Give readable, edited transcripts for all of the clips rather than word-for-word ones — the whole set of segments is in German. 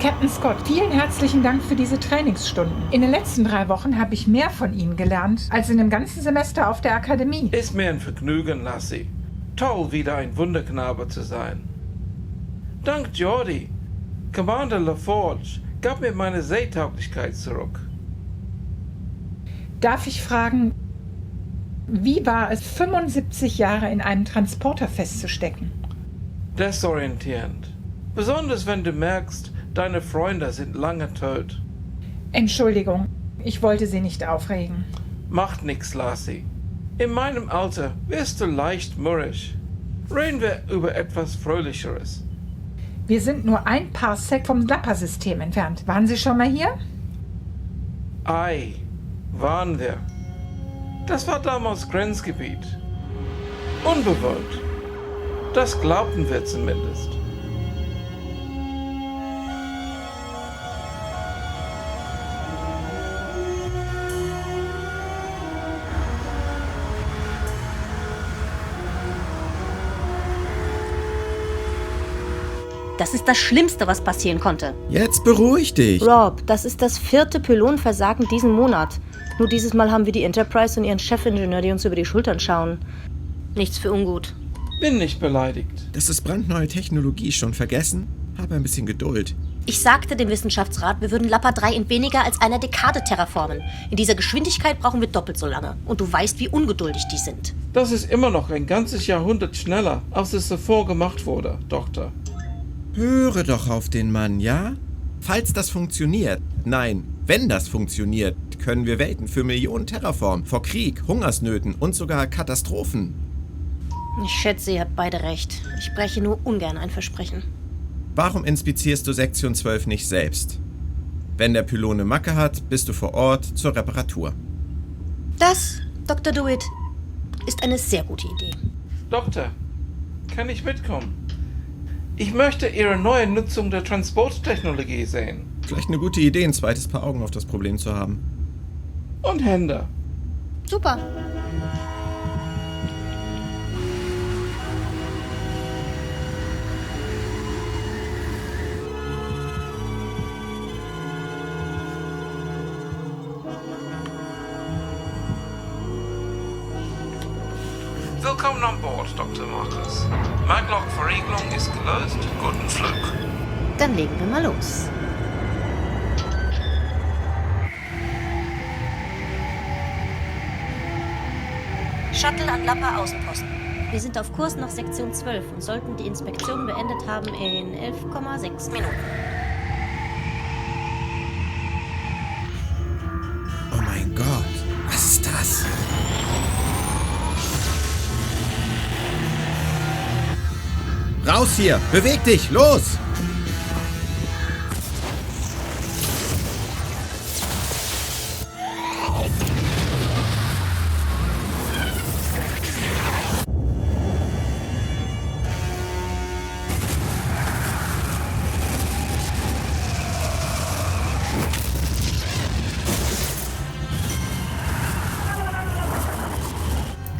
Captain Scott, vielen herzlichen Dank für diese Trainingsstunden. In den letzten 3 Wochen habe ich mehr von Ihnen gelernt, als in dem ganzen Semester auf der Akademie. Ist mir ein Vergnügen, Lassie. Toll, wieder ein Wunderknabe zu sein. Dank Geordi, Commander LaForge gab mir meine Seetauglichkeit zurück. Darf ich fragen, wie war es, 75 Jahre in einem Transporter festzustecken? Desorientierend. Besonders wenn du merkst, deine Freunde sind lange tot. Entschuldigung, ich wollte Sie nicht aufregen. Macht nix, Lassie. In meinem Alter wirst du leicht mürrisch. Reden wir über etwas Fröhlicheres. Wir sind nur ein Parsec vom Lappa-System entfernt. Waren Sie schon mal hier? Ei, waren wir. Das war damals Grenzgebiet. Unbewohnt. Das glaubten wir zumindest. Das ist das Schlimmste, was passieren konnte. Jetzt beruhig dich. Rob, das ist das 4. Pylonversagen diesen Monat. Nur dieses Mal haben wir die Enterprise und ihren Chefingenieur, die uns über die Schultern schauen. Nichts für ungut. Bin nicht beleidigt. Das ist brandneue Technologie, schon vergessen? Habe ein bisschen Geduld. Ich sagte dem Wissenschaftsrat, wir würden Lappa 3 in weniger als einer Dekade terraformen. In dieser Geschwindigkeit brauchen wir doppelt so lange. Und du weißt, wie ungeduldig die sind. Das ist immer noch ein ganzes Jahrhundert schneller, als es zuvor gemacht wurde, Doktor. Höre doch auf den Mann, ja? Falls das funktioniert, nein, wenn das funktioniert, können wir Welten für Millionen terraformen, vor Krieg, Hungersnöten und sogar Katastrophen. Ich schätze, ihr habt beide recht. Ich breche nur ungern ein Versprechen. Warum inspizierst du Sektion 12 nicht selbst? Wenn der Pylon eine Macke hat, bist du vor Ort zur Reparatur. Das, Dr. DeWitt, ist eine sehr gute Idee. Doktor, kann ich mitkommen? Ich möchte Ihre neue Nutzung der Transporttechnologie sehen. Vielleicht eine gute Idee, ein zweites Paar Augen auf das Problem zu haben. Und Hände. Super. Willkommen an Bord, Dr. Marcus. Maglock-Verriegelung ist gelöst. Guten Flug. Dann legen wir mal los. Shuttle an Lappa Außenposten. Wir sind auf Kurs nach Sektion 12 und sollten die Inspektion beendet haben in 11,6 Minuten. Oh mein Gott, was ist das? Raus hier! Beweg dich! Los!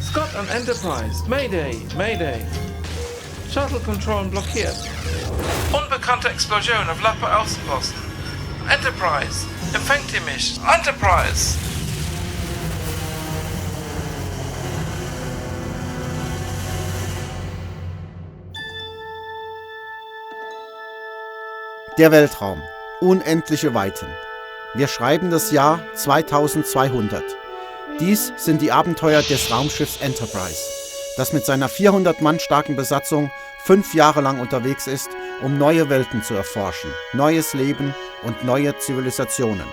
Scott an Enterprise. Mayday, Mayday. Shuttle Control blockiert. Unbekannte Explosion auf Lappa Außenposten. Enterprise, empfängt ihr mich? Enterprise! Der Weltraum. Unendliche Weiten. Wir schreiben das Jahr 2200. Dies sind die Abenteuer des Raumschiffs Enterprise, das mit seiner 400 Mann starken Besatzung 5 Jahre lang unterwegs ist, um neue Welten zu erforschen, neues Leben und neue Zivilisationen.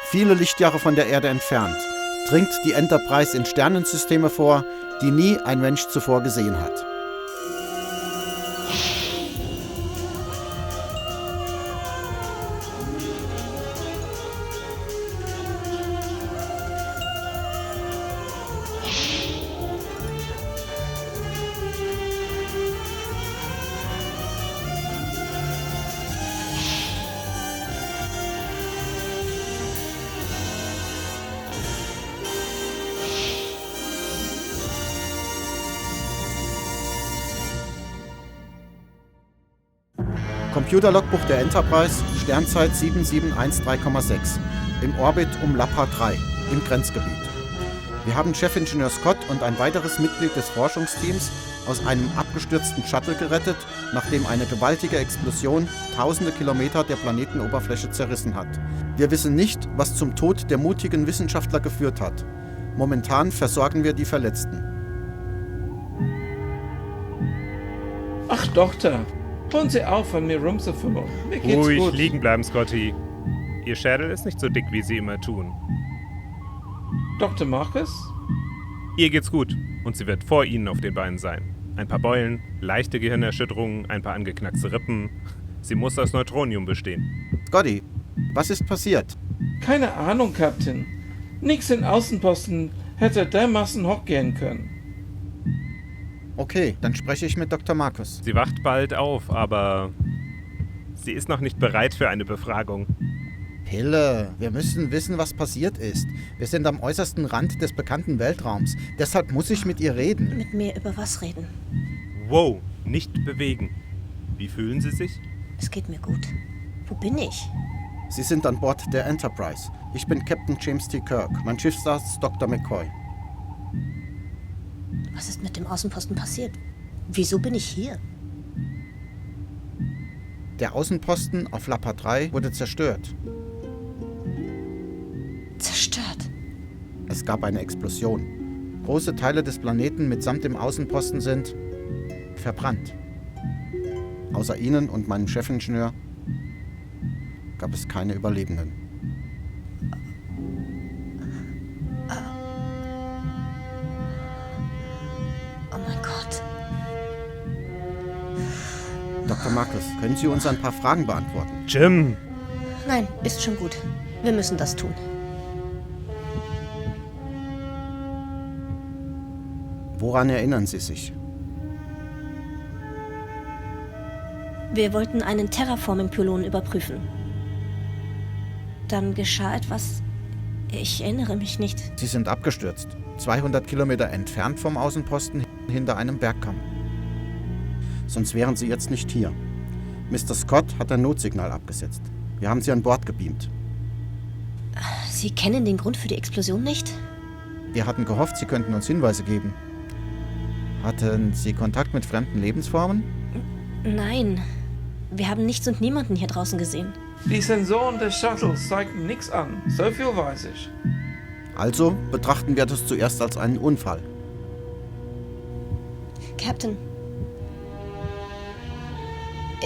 Viele Lichtjahre von der Erde entfernt dringt die Enterprise in Sternensysteme vor, die nie ein Mensch zuvor gesehen hat. Computerlogbuch der Enterprise, Sternzeit 7713,6, im Orbit um Lapa 3, im Grenzgebiet. Wir haben Chefingenieur Scott und ein weiteres Mitglied des Forschungsteams aus einem abgestürzten Shuttle gerettet, nachdem eine gewaltige Explosion tausende Kilometer der Planetenoberfläche zerrissen hat. Wir wissen nicht, was zum Tod der mutigen Wissenschaftler geführt hat. Momentan versorgen wir die Verletzten. Ach, Doktor, hören Sie auf, an mir rumzufummeln. Mir geht's Ruhig gut. liegen bleiben, Scotty. Ihr Schädel ist nicht so dick, wie Sie immer tun. Dr. Marcus? Ihr geht's gut und sie wird vor Ihnen auf den Beinen sein. Ein paar Beulen, leichte Gehirnerschütterungen, ein paar angeknackste Rippen. Sie muss aus Neutronium bestehen. Scotty, was ist passiert? Keine Ahnung, Captain. Nix in Außenposten hätte dermaßen hochgehen können. Okay, dann spreche ich mit Dr. Marcus. Sie wacht bald auf, aber sie ist noch nicht bereit für eine Befragung. Pille, wir müssen wissen, was passiert ist. Wir sind am äußersten Rand des bekannten Weltraums. Deshalb muss ich mit ihr reden. Mit mir über was reden? Wow, nicht bewegen. Wie fühlen Sie sich? Es geht mir gut. Wo bin ich? Sie sind an Bord der Enterprise. Ich bin Captain James T. Kirk. Mein Schiffsarzt Dr. McCoy. Was ist mit dem Außenposten passiert? Wieso bin ich hier? Der Außenposten auf Lapa 3 wurde zerstört. Zerstört. Es gab eine Explosion. Große Teile des Planeten mitsamt dem Außenposten sind verbrannt. Außer Ihnen und meinem Chefingenieur gab es keine Überlebenden. Oh mein Gott. Dr. Marcus, können Sie uns ein paar Fragen beantworten? Jim! Nein, ist schon gut. Wir müssen das tun. Woran erinnern Sie sich? Wir wollten einen Terraforming-Pylon überprüfen. Dann geschah etwas. Ich erinnere mich nicht. Sie sind abgestürzt. 200 Kilometer entfernt vom Außenposten hinter einem Bergkamm. Sonst wären Sie jetzt nicht hier. Mr. Scott hat ein Notsignal abgesetzt. Wir haben Sie an Bord gebeamt. Sie kennen den Grund für die Explosion nicht? Wir hatten gehofft, Sie könnten uns Hinweise geben. Hatten Sie Kontakt mit fremden Lebensformen? Nein. Wir haben nichts und niemanden hier draußen gesehen. Die Sensoren des Shuttles zeigten nichts an. So viel weiß ich. Also betrachten wir das zuerst als einen Unfall. Captain.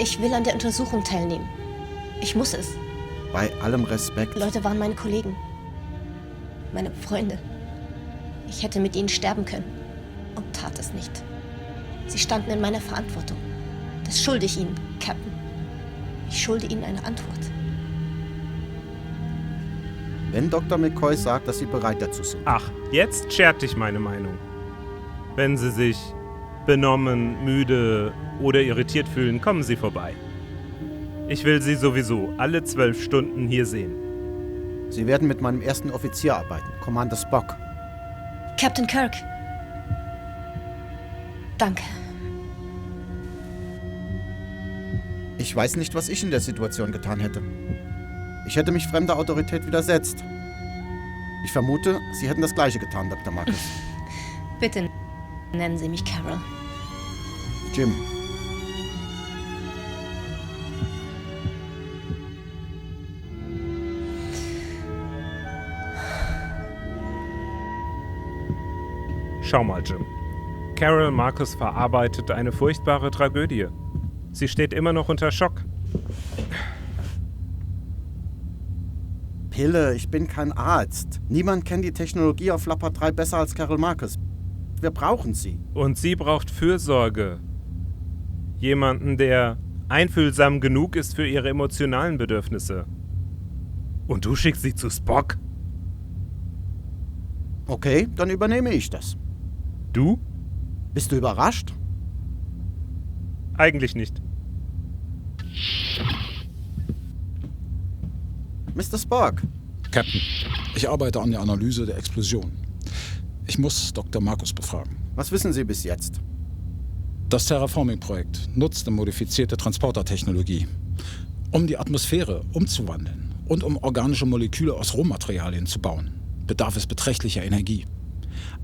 Ich will an der Untersuchung teilnehmen. Ich muss es. Bei allem Respekt. Leute waren meine Kollegen. Meine Freunde. Ich hätte mit ihnen sterben können. Und tat es nicht. Sie standen in meiner Verantwortung. Das schulde ich ihnen, Captain. Ich schulde ihnen eine Antwort. Wenn Dr. McCoy sagt, dass Sie bereit dazu sind. Ach, jetzt schert dich meine Meinung. Wenn Sie sich benommen, müde oder irritiert fühlen, kommen Sie vorbei. Ich will Sie sowieso alle 12 Stunden hier sehen. Sie werden mit meinem ersten Offizier arbeiten, Commander Spock. Captain Kirk. Danke. Ich weiß nicht, was ich in der Situation getan hätte. Ich hätte mich fremder Autorität widersetzt. Ich vermute, Sie hätten das Gleiche getan, Dr. Marcus. Bitte nennen Sie mich Carol. Jim. Schau mal, Jim. Carol Marcus verarbeitet eine furchtbare Tragödie. Sie steht immer noch unter Schock. Pille, ich bin kein Arzt. Niemand kennt die Technologie auf Lapa 3 besser als Carol Marcus. Wir brauchen sie. Und sie braucht Fürsorge. Jemanden, der einfühlsam genug ist für ihre emotionalen Bedürfnisse. Und du schickst sie zu Spock? Okay, dann übernehme ich das. Du? Bist du überrascht? Eigentlich nicht. Mr. Spock. Captain, ich arbeite an der Analyse der Explosion. Ich muss Dr. Marcus befragen. Was wissen Sie bis jetzt? Das Terraforming-Projekt nutzt eine modifizierte Transportertechnologie, um die Atmosphäre umzuwandeln und um organische Moleküle aus Rohmaterialien zu bauen. Bedarf es beträchtlicher Energie.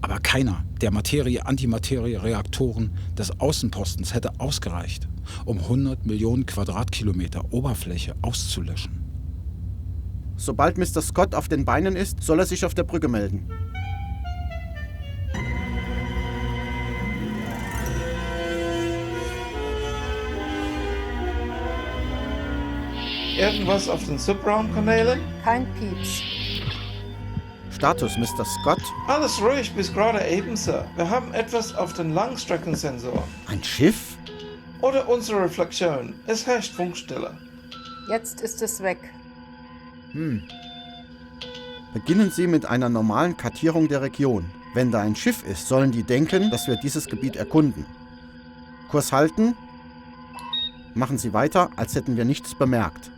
Aber keiner der Materie-Antimaterie-Reaktoren des Außenpostens hätte ausgereicht, um 100 Millionen Quadratkilometer Oberfläche auszulöschen. Sobald Mr. Scott auf den Beinen ist, soll er sich auf der Brücke melden. Irgendwas auf den Subraumkanälen? Kein Pieps. Status, Mr. Scott. Alles ruhig bis gerade eben, Sir. Wir haben etwas auf den Langstreckensensor. Ein Schiff? Oder unsere Reflexion. Es herrscht Funkstille. Jetzt ist es weg. Beginnen Sie mit einer normalen Kartierung der Region. Wenn da ein Schiff ist, sollen die denken, dass wir dieses Gebiet erkunden. Kurs halten. Machen Sie weiter, als hätten wir nichts bemerkt.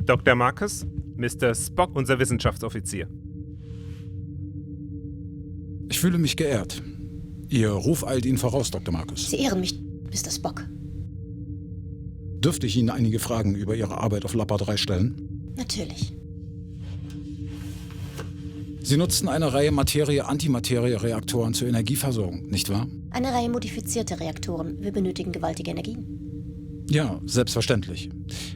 Dr. Marcus, Mr. Spock, unser Wissenschaftsoffizier. Ich fühle mich geehrt. Ihr Ruf eilt Ihnen voraus, Dr. Marcus. Sie ehren mich, Mr. Spock. Dürfte ich Ihnen einige Fragen über Ihre Arbeit auf Lapa 3 stellen? Natürlich. Sie nutzten eine Reihe Materie-Antimaterie-Reaktoren zur Energieversorgung, nicht wahr? Eine Reihe modifizierter Reaktoren. Wir benötigen gewaltige Energien. Ja, selbstverständlich.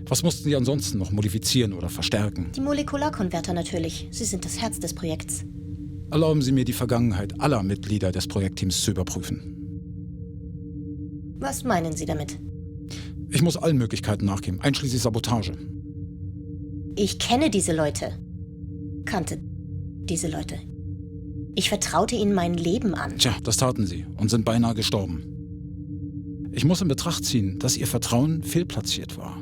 Was mussten Sie ansonsten noch modifizieren oder verstärken? Die Molekularkonverter natürlich. Sie sind das Herz des Projekts. Erlauben Sie mir, die Vergangenheit aller Mitglieder des Projektteams zu überprüfen. Was meinen Sie damit? Ich muss allen Möglichkeiten nachgehen, einschließlich Sabotage. Ich kenne diese Leute. Kannte diese Leute. Ich vertraute ihnen mein Leben an. Tja, das taten Sie und sind beinahe gestorben. Ich muss in Betracht ziehen, dass Ihr Vertrauen fehlplatziert war.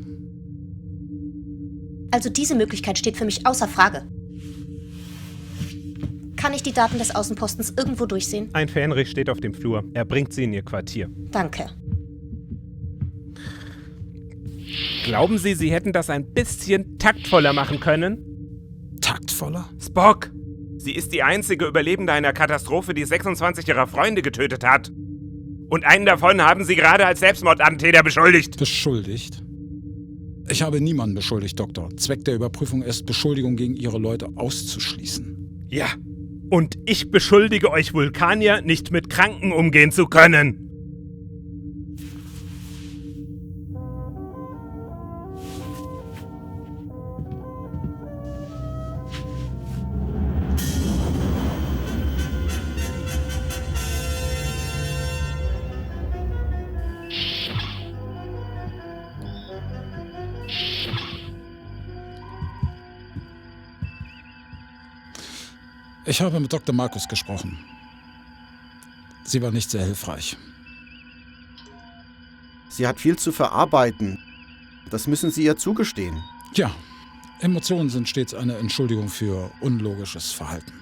Also diese Möglichkeit steht für mich außer Frage. Kann ich die Daten des Außenpostens irgendwo durchsehen? Ein Fähnrich steht auf dem Flur. Er bringt Sie in Ihr Quartier. Danke. Glauben Sie, Sie hätten das ein bisschen taktvoller machen können? Taktvoller? Spock! Sie ist die einzige Überlebende einer Katastrophe, die 26 ihrer Freunde getötet hat. Und einen davon haben Sie gerade als Selbstmordattentäter beschuldigt. Beschuldigt? Ich habe niemanden beschuldigt, Doktor. Zweck der Überprüfung ist, Beschuldigungen gegen Ihre Leute auszuschließen. Ja. Und ich beschuldige euch Vulkanier, nicht mit Kranken umgehen zu können. Ich habe mit Dr. Marcus gesprochen. Sie war nicht sehr hilfreich. Sie hat viel zu verarbeiten. Das müssen Sie ihr zugestehen. Ja, Emotionen sind stets eine Entschuldigung für unlogisches Verhalten.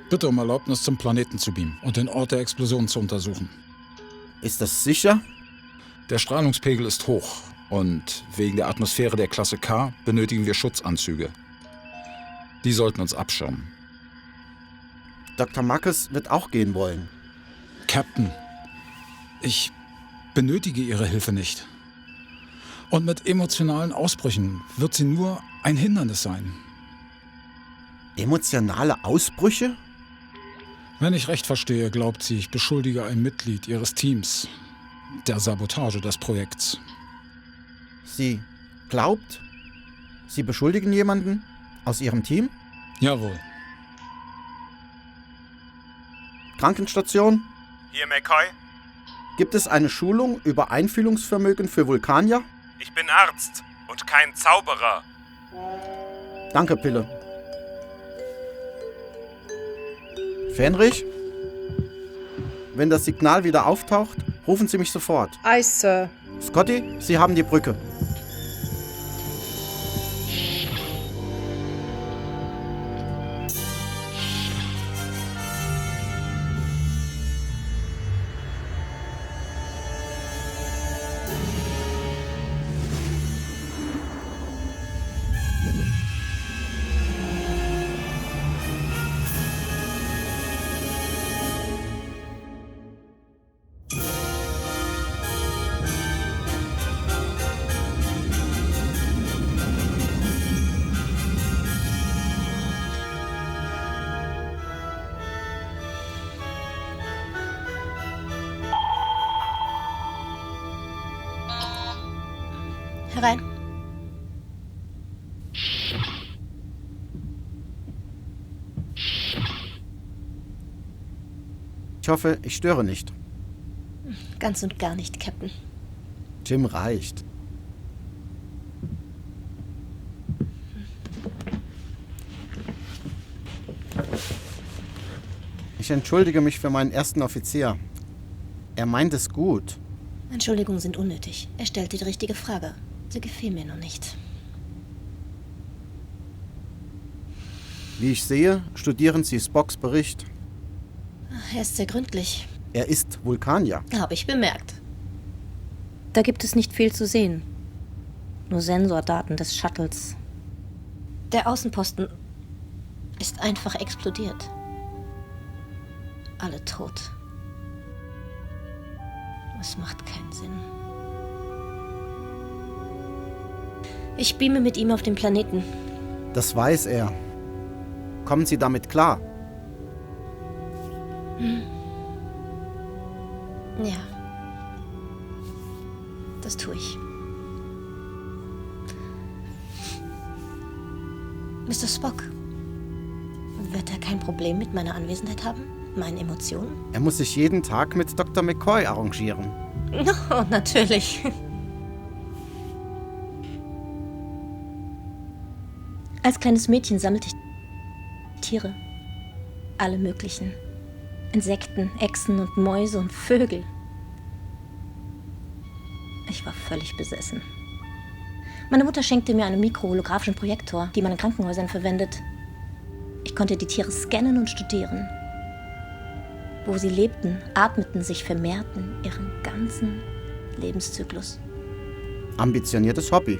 Bitte um Erlaubnis, zum Planeten zu beamen und den Ort der Explosion zu untersuchen. Ist das sicher? Der Strahlungspegel ist hoch und wegen der Atmosphäre der Klasse K benötigen wir Schutzanzüge. Die sollten uns abschirmen. Dr. Marcus wird auch gehen wollen. Captain, ich benötige Ihre Hilfe nicht. Und mit emotionalen Ausbrüchen wird sie nur ein Hindernis sein. Emotionale Ausbrüche? Wenn ich recht verstehe, glaubt sie, ich beschuldige ein Mitglied ihres Teams der Sabotage des Projekts. Sie glaubt, Sie beschuldigen jemanden aus Ihrem Team? Jawohl. Krankenstation? Hier, McCoy. Gibt es eine Schulung über Einfühlungsvermögen für Vulkanier? Ich bin Arzt und kein Zauberer. Danke, Pille. Fähnrich? Wenn das Signal wieder auftaucht, rufen Sie mich sofort. Aye, Sir. Scotty, Sie haben die Brücke. Herein. Ich hoffe, ich störe nicht. Ganz und gar nicht, Captain. Jim reicht. Ich entschuldige mich für meinen ersten Offizier. Er meint es gut. Entschuldigungen sind unnötig. Er stellte die richtige Frage. Sie gefiel mir nur nicht. Wie ich sehe, studieren Sie Spocks Bericht. Er ist sehr gründlich. Er ist Vulkanier. Habe ich bemerkt. Da gibt es nicht viel zu sehen. Nur Sensordaten des Shuttles. Der Außenposten ist einfach explodiert. Alle tot. Es macht keinen Sinn. Ich beame mit ihm auf den Planeten. Das weiß er. Kommen Sie damit klar? Ja. Das tue ich. Mr. Spock, wird er kein Problem mit meiner Anwesenheit haben? Meinen Emotionen? Er muss sich jeden Tag mit Dr. McCoy arrangieren. Oh, natürlich. Als kleines Mädchen sammelte ich Tiere. Alle möglichen. Insekten, Echsen und Mäuse und Vögel. Ich war völlig besessen. Meine Mutter schenkte mir einen mikroholographischen Projektor, die man in Krankenhäusern verwendet. Ich konnte die Tiere scannen und studieren. Wo sie lebten, atmeten, sich vermehrten, ihren ganzen Lebenszyklus. Ambitioniertes Hobby.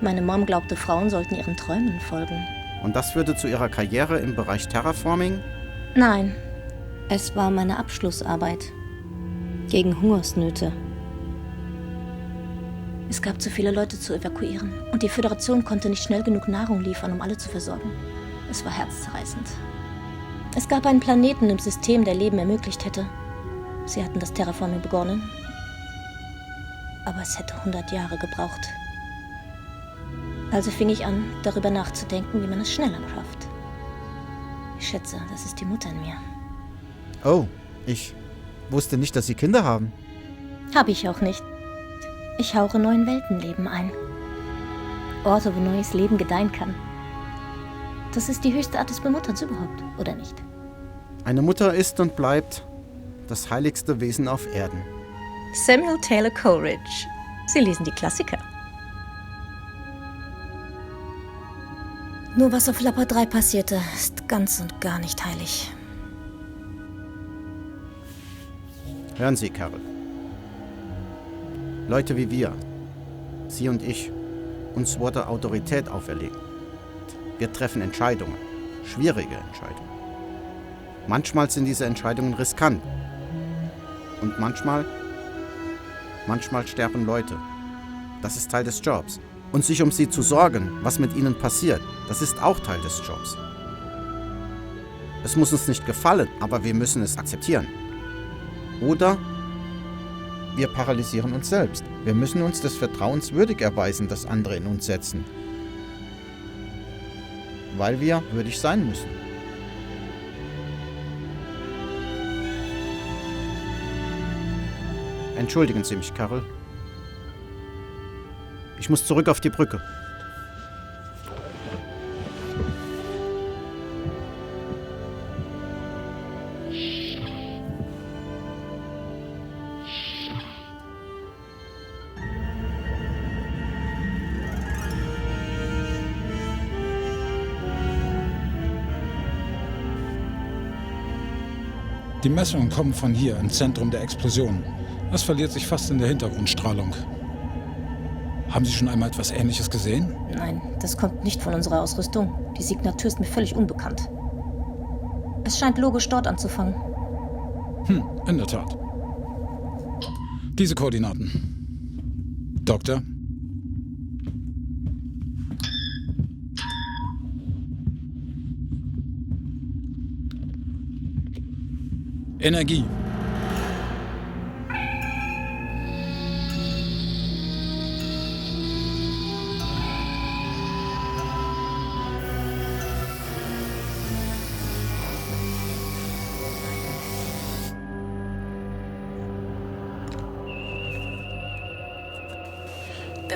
Meine Mom glaubte, Frauen sollten ihren Träumen folgen. Und das führte zu ihrer Karriere im Bereich Terraforming? Nein, es war meine Abschlussarbeit. Gegen Hungersnöte. Es gab zu viele Leute zu evakuieren. Und die Föderation konnte nicht schnell genug Nahrung liefern, um alle zu versorgen. Es war herzzerreißend. Es gab einen Planeten im System, der Leben ermöglicht hätte. Sie hatten das Terraforming begonnen. Aber es hätte 100 Jahre gebraucht. Also fing ich an, darüber nachzudenken, wie man es schneller schafft. Ich schätze, das ist die Mutter in mir. Oh, ich wusste nicht, dass Sie Kinder haben. Habe ich auch nicht. Ich hauche neuen Weltenleben ein. Orte, wo neues Leben gedeihen kann. Das ist die höchste Art des Bemutterns überhaupt, oder nicht? Eine Mutter ist und bleibt das heiligste Wesen auf Erden. Samuel Taylor Coleridge. Sie lesen die Klassiker. Nur was auf Lappa 3 passierte, ist ganz und gar nicht heilig. Hören Sie, Carol. Leute wie wir, Sie und ich, uns wurde Autorität auferlegt. Wir treffen Entscheidungen, schwierige Entscheidungen. Manchmal sind diese Entscheidungen riskant. Und manchmal sterben Leute. Das ist Teil des Jobs. Und sich um sie zu sorgen, was mit ihnen passiert, das ist auch Teil des Jobs. Es muss uns nicht gefallen, aber wir müssen es akzeptieren. Oder wir paralysieren uns selbst. Wir müssen uns des Vertrauens würdig erweisen, das andere in uns setzen. Weil wir würdig sein müssen. Entschuldigen Sie mich, Carol. Ich muss zurück auf die Brücke. Die Messungen kommen von hier, im Zentrum der Explosion. Das verliert sich fast in der Hintergrundstrahlung. Haben Sie schon einmal etwas Ähnliches gesehen? Nein, das kommt nicht von unserer Ausrüstung. Die Signatur ist mir völlig unbekannt. Es scheint logisch dort anzufangen. In der Tat. Diese Koordinaten. Doktor? Energie.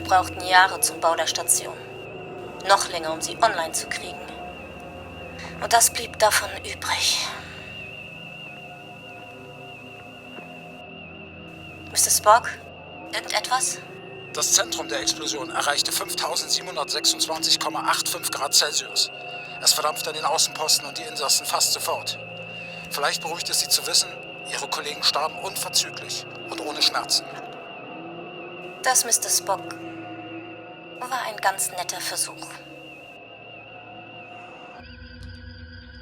brauchten Jahre zum Bau der Station. Noch länger, um sie online zu kriegen. Und das blieb davon übrig. Mr. Spock? Irgendetwas? Das Zentrum der Explosion erreichte 5726,85 Grad Celsius. Es verdampfte an den Außenposten und die Insassen fast sofort. Vielleicht beruhigt es Sie zu wissen, Ihre Kollegen starben unverzüglich und ohne Schmerzen. Das, Mr. Spock, war ein ganz netter Versuch.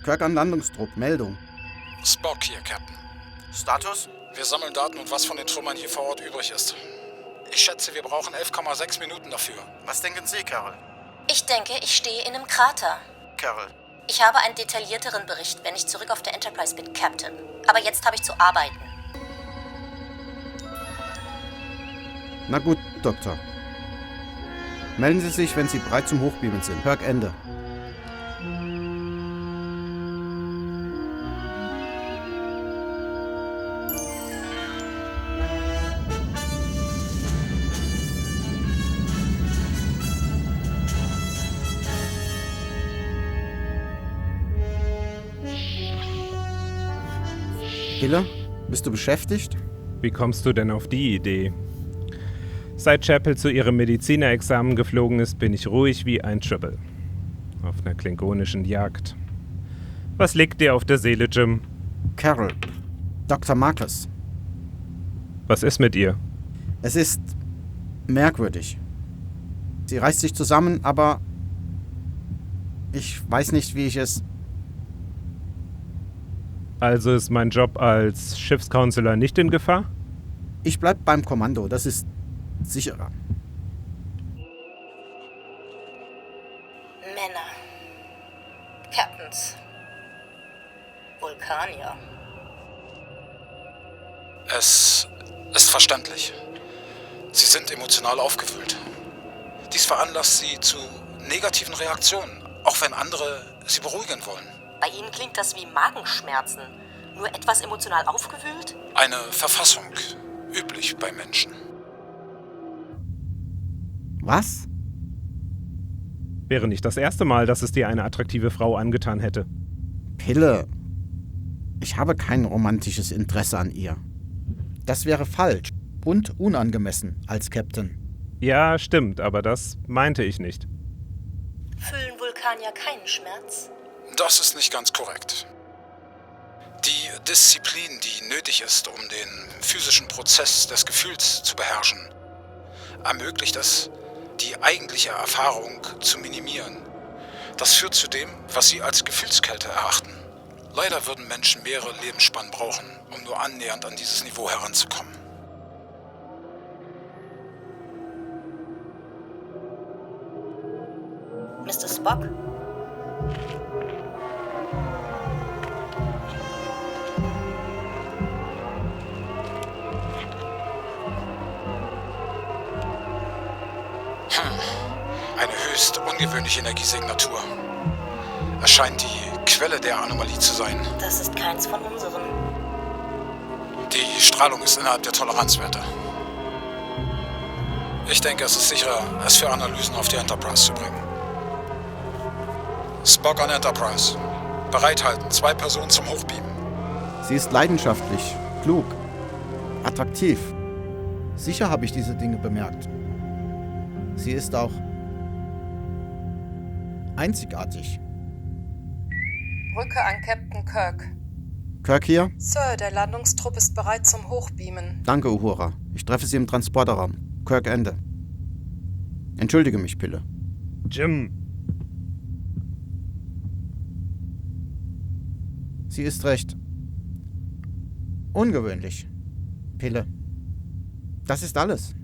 Kirk an Landungstrupp, Meldung. Spock hier, Captain. Status? Wir sammeln Daten und was von den Trümmern hier vor Ort übrig ist. Ich schätze, wir brauchen 11,6 Minuten dafür. Was denken Sie, Carol? Ich denke, ich stehe in einem Krater. Carol. Ich habe einen detaillierteren Bericht, wenn ich zurück auf der Enterprise bin, Captain. Aber jetzt habe ich zu arbeiten. Na gut, Doktor. Melden Sie sich, wenn Sie bereit zum Hochbeamen sind. Kirk, Ende. Hiller, bist du beschäftigt? Wie kommst du denn auf die Idee? Seit Chapel zu ihrem Medizinerexamen geflogen ist, bin ich ruhig wie ein Triple. Auf einer klingonischen Jagd. Was liegt dir auf der Seele, Jim? Carol, Dr. Marcus. Was ist mit ihr? Es ist merkwürdig. Sie reißt sich zusammen, aber ich weiß nicht, wie ich es... Also ist mein Job als Schiffscounselor nicht in Gefahr? Ich bleib beim Kommando, das ist sicherer. Männer. Captains. Vulkanier. Es ist verständlich. Sie sind emotional aufgewühlt. Dies veranlasst sie zu negativen Reaktionen, auch wenn andere sie beruhigen wollen. Bei Ihnen klingt das wie Magenschmerzen. Nur etwas emotional aufgewühlt? Eine Verfassung, üblich bei Menschen. Was? Wäre nicht das erste Mal, dass es dir eine attraktive Frau angetan hätte. Pille. Ich habe kein romantisches Interesse an ihr. Das wäre falsch und unangemessen als Captain. Ja, stimmt, aber das meinte ich nicht. Fühlen Vulkanier keinen Schmerz? Das ist nicht ganz korrekt. Die Disziplin, die nötig ist, um den physischen Prozess des Gefühls zu beherrschen, ermöglicht es, die eigentliche Erfahrung zu minimieren. Das führt zu dem, was sie als Gefühlskälte erachten. Leider würden Menschen mehrere Lebensspannen brauchen, um nur annähernd an dieses Niveau heranzukommen. Mr. Spock? Eine höchst ungewöhnliche Energiesignatur. Es scheint die Quelle der Anomalie zu sein. Das ist keins von unseren. Die Strahlung ist innerhalb der Toleranzwerte. Ich denke, es ist sicherer, es für Analysen auf die Enterprise zu bringen. Spock an Enterprise. Bereithalten, 2 Personen zum Hochbeamen. Sie ist leidenschaftlich, klug, attraktiv. Sicher habe ich diese Dinge bemerkt. Sie ist auch einzigartig. Brücke an Captain Kirk. Kirk hier? Sir, der Landungstrupp ist bereit zum Hochbeamen. Danke, Uhura. Ich treffe Sie im Transporterraum. Kirk, Ende. Entschuldige mich, Pille. Jim, Sie ist recht. Ungewöhnlich. Pille. Das ist alles.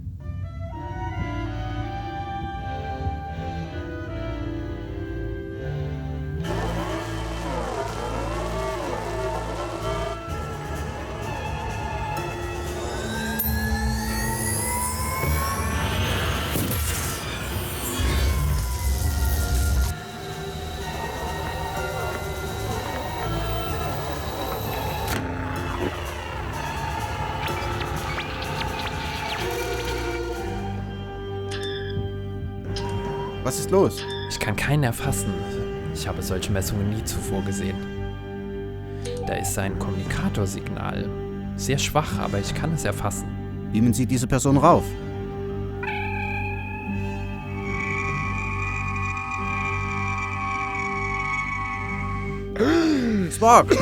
Was ist los? Ich kann keinen erfassen. Ich habe solche Messungen nie zuvor gesehen. Da ist ein Kommunikatorsignal. Sehr schwach, aber ich kann es erfassen. Beamen Sie diese Person rauf. Spock!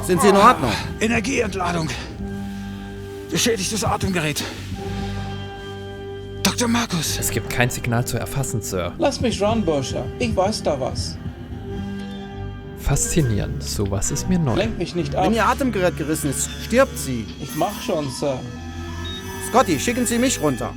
Sind Sie in Ordnung? Energieentladung. Beschädigtes Atemgerät. Dr. Markus. Es gibt kein Signal zu erfassen, Sir. Lass mich ran, Bursche. Ich weiß da was. Faszinierend. Sowas ist mir neu. Lenk mich nicht ab. Wenn Ihr Atemgerät gerissen ist, stirbt sie. Ich mach schon, Sir. Scotty, schicken Sie mich runter.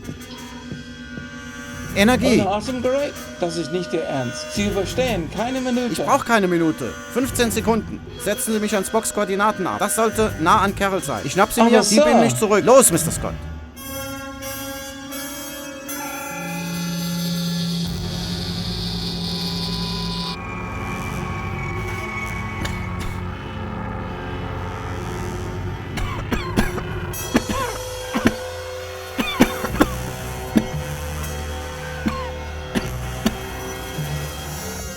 Energie. Ohne Atemgerät? Das ist nicht Ihr Ernst. Sie überstehen keine Minute. Ich brauche keine Minute. 15 Sekunden. Setzen Sie mich an Spocks Koordinaten ab. Das sollte nah an Carol sein. Ich schnapp sie Aber mir, Sie Sir. beamen mich zurück. Los, Mr. Scott.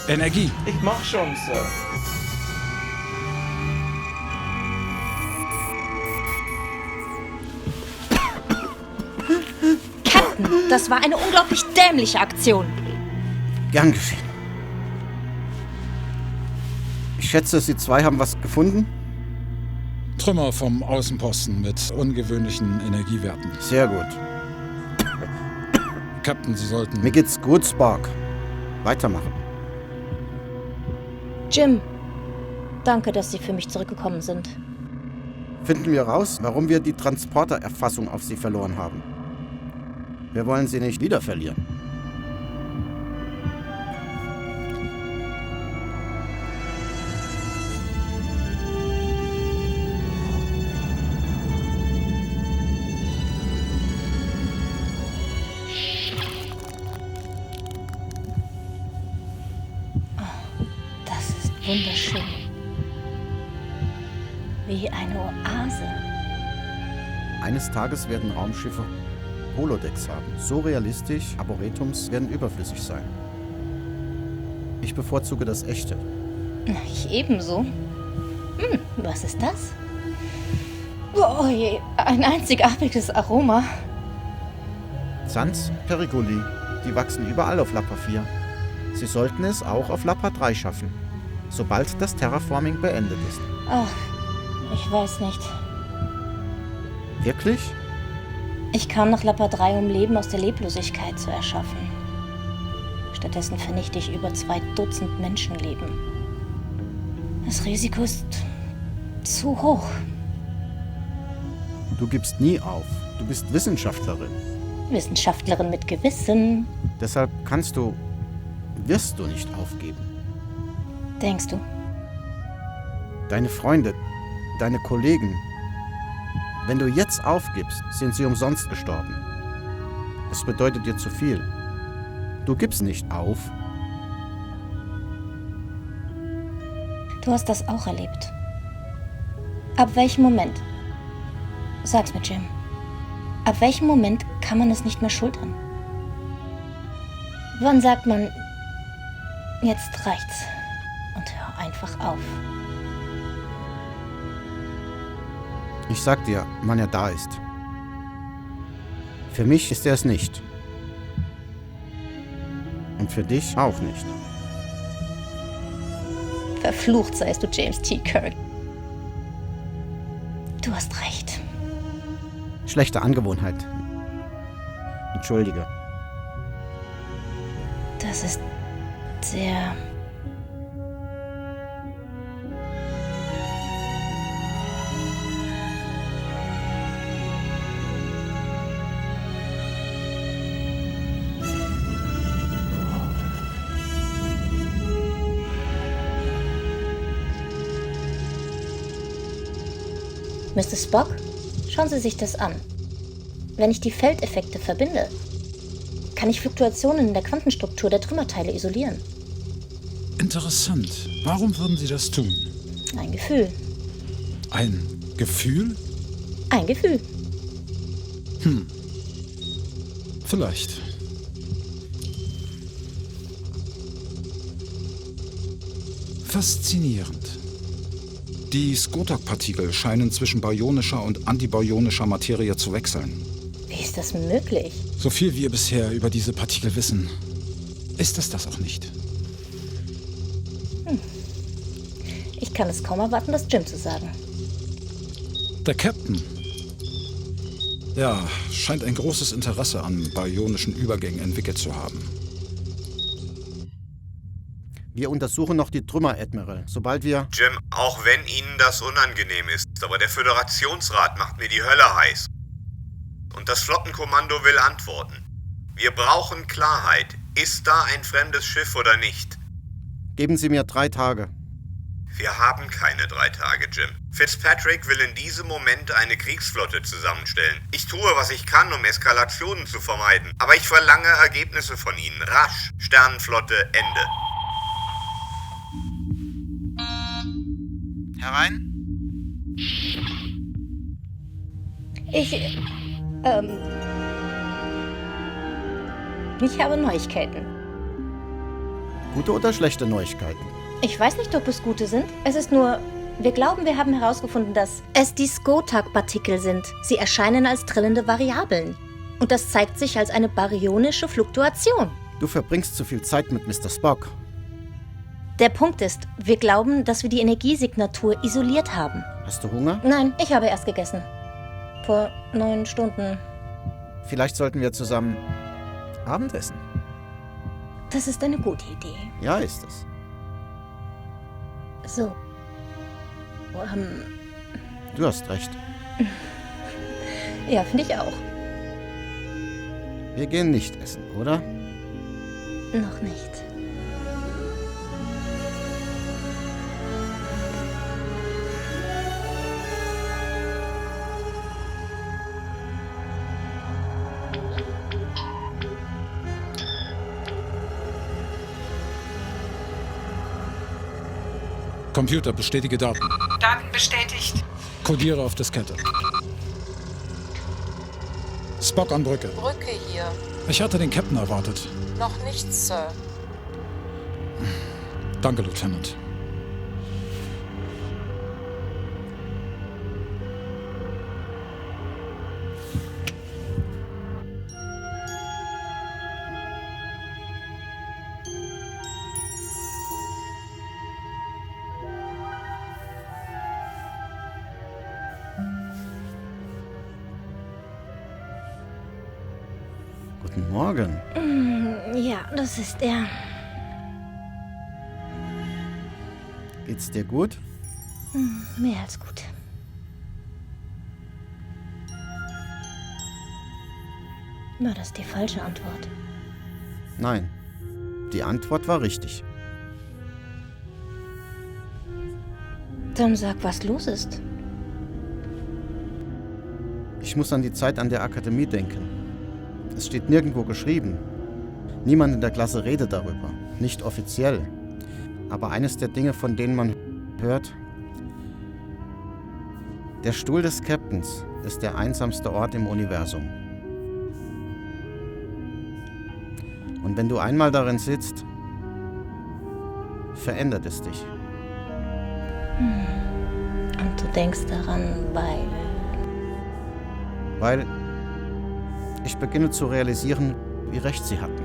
Energie. Ich mach schon, Sir. Captain, das war eine unglaublich dämliche Aktion. Gern geschehen. Ich schätze, Sie zwei haben was gefunden? Trümmer vom Außenposten mit ungewöhnlichen Energiewerten. Sehr gut. Captain, Sie sollten... Mir geht's gut, Spock. Weitermachen. Jim, danke, dass Sie für mich zurückgekommen sind. Finden wir raus, warum wir die Transportererfassung auf Sie verloren haben. Wir wollen Sie nicht wieder verlieren. Wunderschön. Wie eine Oase. Eines Tages werden Raumschiffe Holodecks haben. So realistisch, Arboretums werden überflüssig sein. Ich bevorzuge das Echte. Ich ebenso. Was ist das? Oh je, ein einzigartiges Aroma. Sans Periguli, die wachsen überall auf Lappa 4. Sie sollten es auch auf Lappa 3 schaffen, sobald das Terraforming beendet ist. Ach, ich weiß nicht. Wirklich? Ich kam nach Lappa 3, um Leben aus der Leblosigkeit zu erschaffen. Stattdessen vernichte ich über 2 Dutzend Menschenleben. Das Risiko ist zu hoch. Du gibst nie auf. Du bist Wissenschaftlerin. Wissenschaftlerin mit Gewissen. Deshalb wirst du nicht aufgeben. Denkst du? Deine Freunde, deine Kollegen, wenn du jetzt aufgibst, sind sie umsonst gestorben. Es bedeutet dir zu viel. Du gibst nicht auf. Du hast das auch erlebt. Ab welchem Moment? Sag's mir, Jim. Ab welchem Moment kann man es nicht mehr schultern? Wann sagt man, jetzt reicht's und hör einfach auf? Ich sag dir, wann er da ist. Für mich ist er es nicht. Und für dich auch nicht. Verflucht seist du, James T. Kirk. Du hast recht. Schlechte Angewohnheit. Entschuldige. Das ist sehr... Mr. Spock, schauen Sie sich das an. Wenn ich die Feldeffekte verbinde, kann ich Fluktuationen in der Quantenstruktur der Trümmerteile isolieren. Interessant. Warum würden Sie das tun? Ein Gefühl. Ein Gefühl? Ein Gefühl. Vielleicht. Faszinierend. Die Skotak-Partikel scheinen zwischen baryonischer und antibaryonischer Materie zu wechseln. Wie ist das möglich? So viel wir bisher über diese Partikel wissen, ist es das auch nicht. Ich kann es kaum erwarten, das Jim zu sagen. Der Captain. Ja, scheint ein großes Interesse an baryonischen Übergängen entwickelt zu haben. Wir untersuchen noch die Trümmer, Admiral. Sobald wir... Jim, auch wenn Ihnen das unangenehm ist, aber der Föderationsrat macht mir die Hölle heiß. Und das Flottenkommando will antworten. Wir brauchen Klarheit. Ist da ein fremdes Schiff oder nicht? Geben Sie mir 3 Tage. Wir haben keine 3 Tage, Jim. Fitzpatrick will in diesem Moment eine Kriegsflotte zusammenstellen. Ich tue, was ich kann, um Eskalationen zu vermeiden. Aber ich verlange Ergebnisse von Ihnen. Rasch. Sternenflotte, Ende. Herein? Ich habe Neuigkeiten. Gute oder schlechte Neuigkeiten? Ich weiß nicht, ob es gute sind. Es ist nur, wir glauben, wir haben herausgefunden, dass es die Skotak-Partikel sind. Sie erscheinen als trillende Variablen. Und das zeigt sich als eine baryonische Fluktuation. Du verbringst zu viel Zeit mit Mr. Spock. Der Punkt ist, wir glauben, dass wir die Energiesignatur isoliert haben. Hast du Hunger? Nein, ich habe erst gegessen. Vor 9 Stunden. Vielleicht sollten wir zusammen Abendessen. Das ist eine gute Idee. Ja, ist es. So. Du hast recht. Ja, finde ich auch. Wir gehen nicht essen, oder? Noch nicht. Computer, bestätige Daten. Daten bestätigt. Codiere auf Diskette. Spock an Brücke. Brücke hier. Ich hatte den Captain erwartet. Noch nichts, Sir. Danke, Lieutenant. Guten Morgen. Ja, das ist er. Geht's dir gut? Mehr als gut. War das die falsche Antwort? Nein. Die Antwort war richtig. Dann sag, was los ist. Ich muss an die Zeit an der Akademie denken. Es steht nirgendwo geschrieben. Niemand in der Klasse redet darüber. Nicht offiziell. Aber eines der Dinge, von denen man hört: Der Stuhl des Captains ist der einsamste Ort im Universum. Und wenn du einmal darin sitzt, verändert es dich. Und du denkst daran, Weil ich beginne zu realisieren, wie recht sie hatten.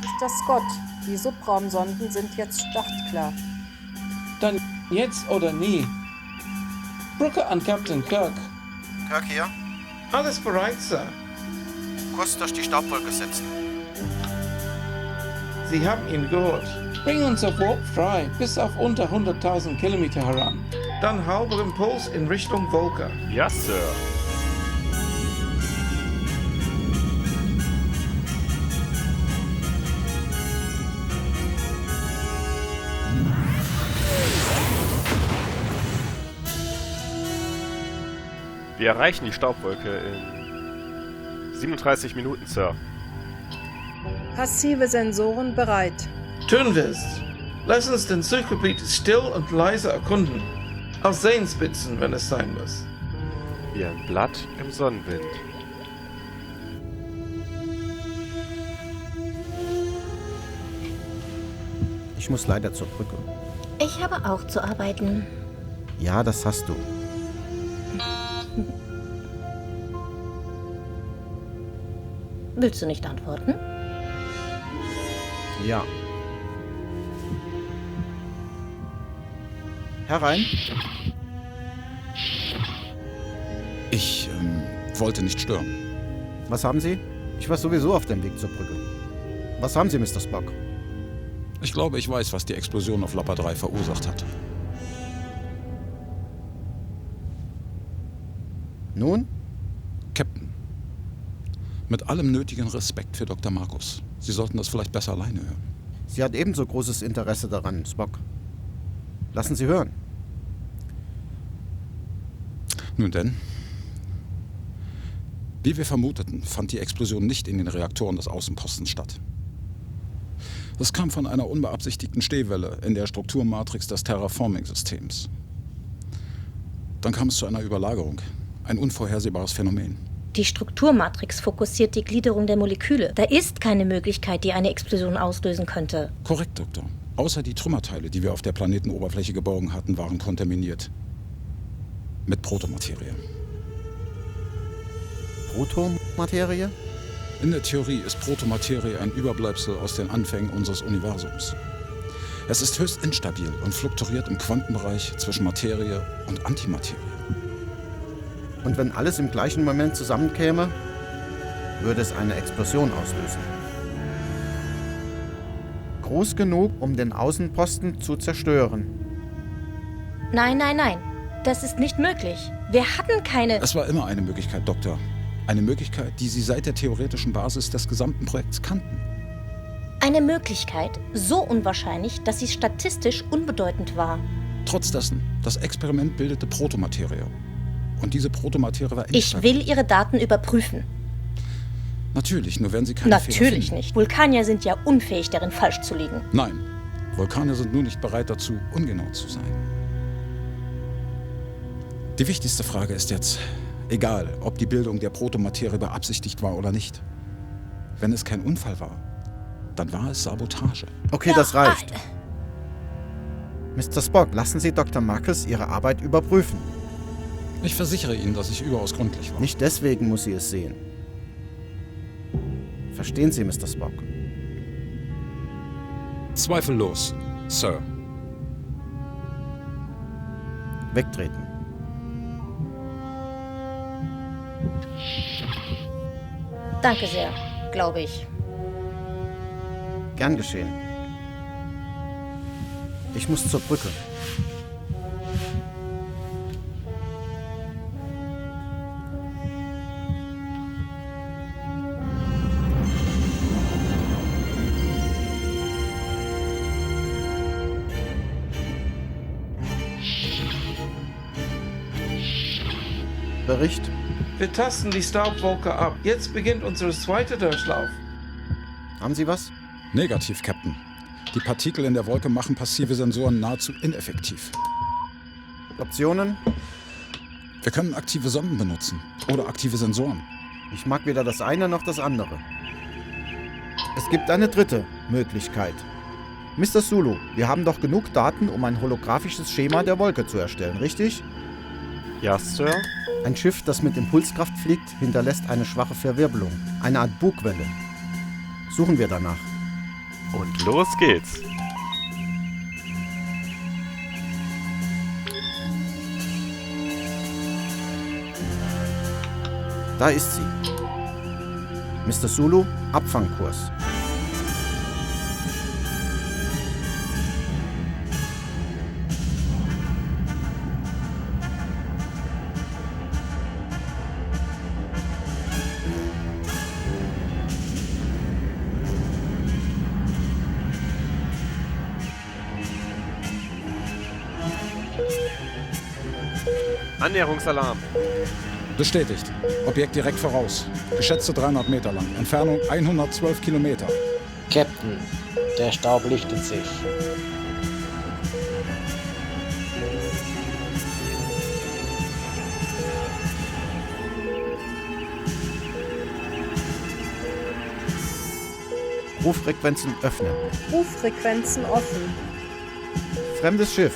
Mr. Scott, die Subraumsonden sind jetzt startklar. Dann jetzt oder nie. Brücke an Captain Kirk. Kirk hier. Alles bereit, Sir. Kurs durch die Staubwolke setzen. Sie haben ihn gehört. Bring uns auf Warp frei, bis auf unter 100.000 Kilometer heran. Dann halber Impuls in Richtung Wolke. Ja, Sir. Wir erreichen die Staubwolke in 37 Minuten, Sir. Passive Sensoren bereit. Tun wir's. Lass uns den Suchgebiet still und leise erkunden. Auf Seenspitzen, wenn es sein muss. Wie ein Blatt im Sonnenwind. Ich muss leider zur Brücke. Ich habe auch zu arbeiten. Ja, das hast du. Willst du nicht antworten? Ja. Herein. Ich wollte nicht stören. Was haben Sie? Ich war sowieso auf dem Weg zur Brücke. Was haben Sie, Mr. Spock? Ich glaube, ich weiß, was die Explosion auf Lappa 3 verursacht hat. Nun? Captain, mit allem nötigen Respekt für Dr. Markus. Sie sollten das vielleicht besser alleine hören. Sie hat ebenso großes Interesse daran, Spock. Lassen Sie hören. Nun denn, wie wir vermuteten, fand die Explosion nicht in den Reaktoren des Außenpostens statt. Es kam von einer unbeabsichtigten Stehwelle in der Strukturmatrix des Terraforming-Systems. Dann kam es zu einer Überlagerung, ein unvorhersehbares Phänomen. Die Strukturmatrix fokussiert die Gliederung der Moleküle. Da ist keine Möglichkeit, die eine Explosion auslösen könnte. Korrekt, Doktor. Außer die Trümmerteile, die wir auf der Planetenoberfläche geborgen hatten, waren kontaminiert. Mit Protomaterie. Protomaterie? In der Theorie ist Protomaterie ein Überbleibsel aus den Anfängen unseres Universums. Es ist höchst instabil und fluktuiert im Quantenbereich zwischen Materie und Antimaterie. Und wenn alles im gleichen Moment zusammenkäme, würde es eine Explosion auslösen. Groß genug, um den Außenposten zu zerstören. Nein, nein, nein. Das ist nicht möglich. Wir hatten keine... Es war immer eine Möglichkeit, Doktor. Eine Möglichkeit, die Sie seit der theoretischen Basis des gesamten Projekts kannten. Eine Möglichkeit, so unwahrscheinlich, dass sie statistisch unbedeutend war. Trotz dessen, das Experiment bildete Protomaterie. Und diese Protomaterie war Ich will Ihre Daten überprüfen. Natürlich, nur wenn Sie keine Fehler finden. Natürlich nicht. Vulkanier sind ja unfähig, darin falsch zu liegen. Nein, Vulkanier sind nur nicht bereit dazu, ungenau zu sein. Die wichtigste Frage ist jetzt, egal, ob die Bildung der Protomaterie beabsichtigt war oder nicht. Wenn es kein Unfall war, dann war es Sabotage. Okay, ja, das reicht. Mr. Spock, lassen Sie Dr. Markus Ihre Arbeit überprüfen. Ich versichere Ihnen, dass ich überaus gründlich war. Nicht deswegen muss sie es sehen. Verstehen Sie, Mr. Spock? Zweifellos, Sir. Wegtreten. Danke sehr, glaube ich. Gern geschehen. Ich muss zur Brücke. Bericht. Wir tasten die Staubwolke ab. Jetzt beginnt unser zweiter Durchlauf. Haben Sie was? Negativ, Captain. Die Partikel in der Wolke machen passive Sensoren nahezu ineffektiv. Optionen? Wir können aktive Sonden benutzen oder aktive Sensoren. Ich mag weder das eine noch das andere. Es gibt eine dritte Möglichkeit. Mr. Sulu, wir haben doch genug Daten, um ein holographisches Schema der Wolke zu erstellen, richtig? Ja, Sir. Ein Schiff, das mit Impulskraft fliegt, hinterlässt eine schwache Verwirbelung, eine Art Bugwelle. Suchen wir danach. Und los geht's. Da ist sie. Mr. Sulu, Abfangkurs. Annäherungsalarm. Bestätigt. Objekt direkt voraus. Geschätzte 300 Meter lang. Entfernung 112 Kilometer. Captain, der Staub lichtet sich. Ruffrequenzen öffnen. Ruffrequenzen offen. Fremdes Schiff.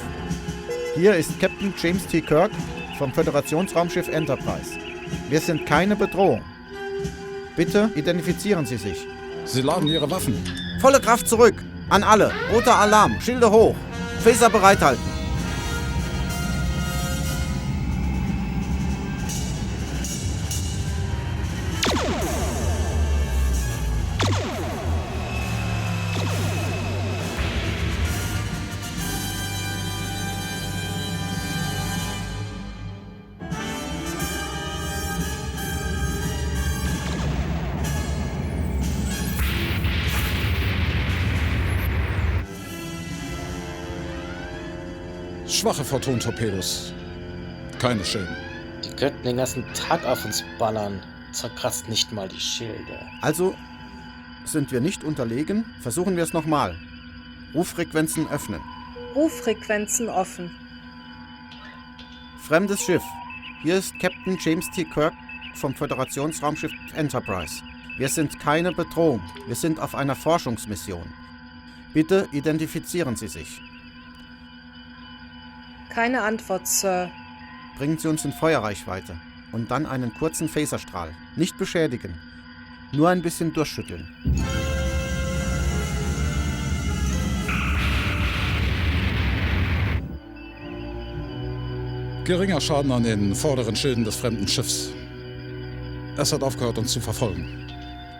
Hier ist Captain James T. Kirk vom Föderationsraumschiff Enterprise. Wir sind keine Bedrohung. Bitte identifizieren Sie sich. Sie laden Ihre Waffen. Volle Kraft zurück. An alle. Roter Alarm. Schilde hoch. Phaser bereithalten. Schwache Photon-Torpedos. Keine Schäden. Die könnten den ganzen Tag auf uns ballern. Zerkratzt nicht mal die Schilde. Also sind wir nicht unterlegen. Versuchen wir es nochmal. Ruffrequenzen öffnen. Ruffrequenzen offen. Fremdes Schiff. Hier ist Captain James T. Kirk vom Föderationsraumschiff Enterprise. Wir sind keine Bedrohung. Wir sind auf einer Forschungsmission. Bitte identifizieren Sie sich. Keine Antwort, Sir. Bringen Sie uns in Feuerreichweite. Und dann einen kurzen Phaserstrahl. Nicht beschädigen. Nur ein bisschen durchschütteln. Geringer Schaden an den vorderen Schilden des fremden Schiffs. Es hat aufgehört, uns zu verfolgen.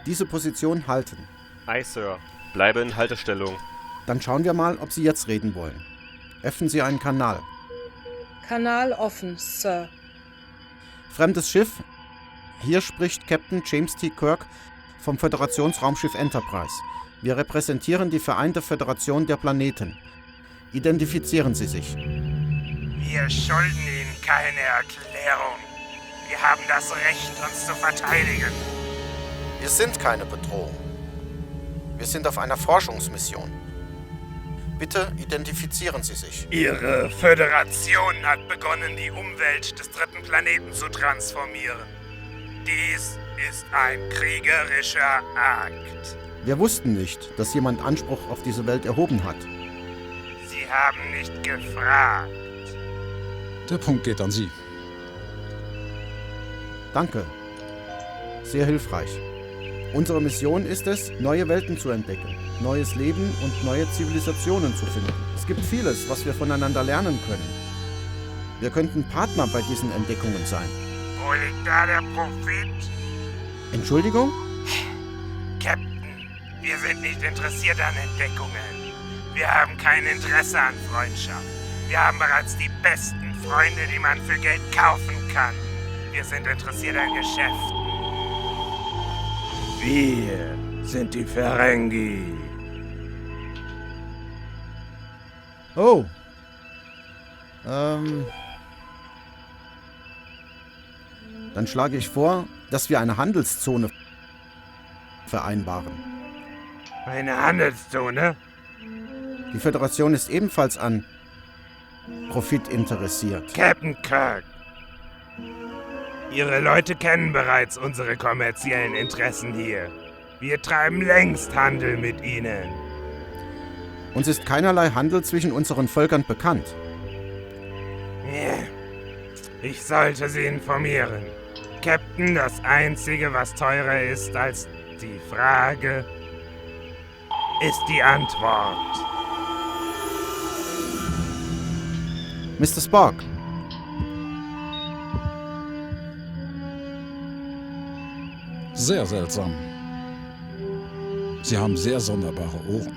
Diese Position halten. Aye, Sir. Bleibe in Haltestellung. Dann schauen wir mal, ob Sie jetzt reden wollen. Öffnen Sie einen Kanal. Kanal offen, Sir. Fremdes Schiff. Hier spricht Captain James T. Kirk vom Föderationsraumschiff Enterprise. Wir repräsentieren die Vereinte Föderation der Planeten. Identifizieren Sie sich. Wir schulden Ihnen keine Erklärung. Wir haben das Recht, uns zu verteidigen. Wir sind keine Bedrohung. Wir sind auf einer Forschungsmission. Bitte identifizieren Sie sich. Ihre Föderation hat begonnen, die Umwelt des dritten Planeten zu transformieren. Dies ist ein kriegerischer Akt. Wir wussten nicht, dass jemand Anspruch auf diese Welt erhoben hat. Sie haben nicht gefragt. Der Punkt geht an Sie. Danke. Sehr hilfreich. Unsere Mission ist es, neue Welten zu entdecken, neues Leben und neue Zivilisationen zu finden. Es gibt vieles, was wir voneinander lernen können. Wir könnten Partner bei diesen Entdeckungen sein. Wo liegt da der Profit? Entschuldigung? Captain, wir sind nicht interessiert an Entdeckungen. Wir haben kein Interesse an Freundschaft. Wir haben bereits die besten Freunde, die man für Geld kaufen kann. Wir sind interessiert an Geschäften. Wir sind die Ferengi. Oh. Dann schlage ich vor, dass wir eine Handelszone vereinbaren. Eine Handelszone? Die Föderation ist ebenfalls an Profit interessiert. Captain Kirk. Ihre Leute kennen bereits unsere kommerziellen Interessen hier. Wir treiben längst Handel mit ihnen. Uns ist keinerlei Handel zwischen unseren Völkern bekannt. Ich sollte Sie informieren. Captain, das Einzige, was teurer ist als die Frage, ist die Antwort. Mr. Spock. Sehr seltsam. Sie haben sehr sonderbare Ohren.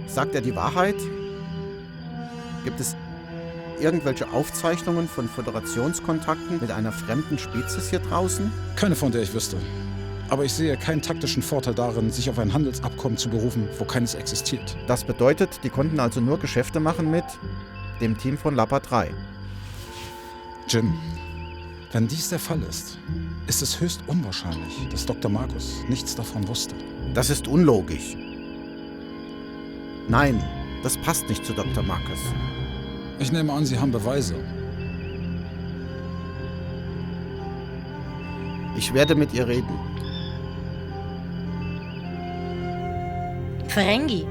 Sagt er die Wahrheit? Gibt es irgendwelche Aufzeichnungen von Föderationskontakten mit einer fremden Spezies hier draußen? Keine, von der ich wüsste. Aber ich sehe keinen taktischen Vorteil darin, sich auf ein Handelsabkommen zu berufen, wo keines existiert. Das bedeutet, die konnten also nur Geschäfte machen mit dem Team von Lapa 3. Jim, wenn dies der Fall ist, ist es höchst unwahrscheinlich, dass Dr. Markus nichts davon wusste. Das ist unlogisch. Nein, das passt nicht zu Dr. Markus. Ich nehme an, Sie haben Beweise. Ich werde mit ihr reden. Ferengi?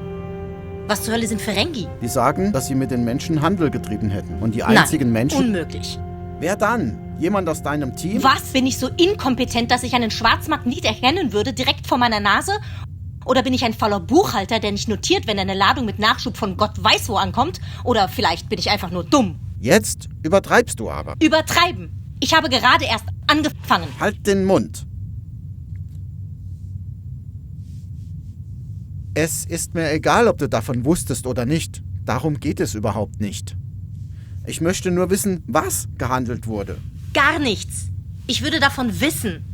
Was zur Hölle sind Ferengi? Die sagen, dass sie mit den Menschen Handel getrieben hätten. Und die einzigen Menschen... Unmöglich. Wer dann? Jemand aus deinem Team? Was? Bin ich so inkompetent, dass ich einen Schwarzmarkt nicht erkennen würde, direkt vor meiner Nase? Oder bin ich ein fauler Buchhalter, der nicht notiert, wenn eine Ladung mit Nachschub von Gott weiß wo ankommt? Oder vielleicht bin ich einfach nur dumm. Jetzt übertreibst du aber. Übertreiben. Ich habe gerade erst angefangen. Halt den Mund. Es ist mir egal, ob du davon wusstest oder nicht. Darum geht es überhaupt nicht. Ich möchte nur wissen, was gehandelt wurde. Gar nichts. Ich würde davon wissen.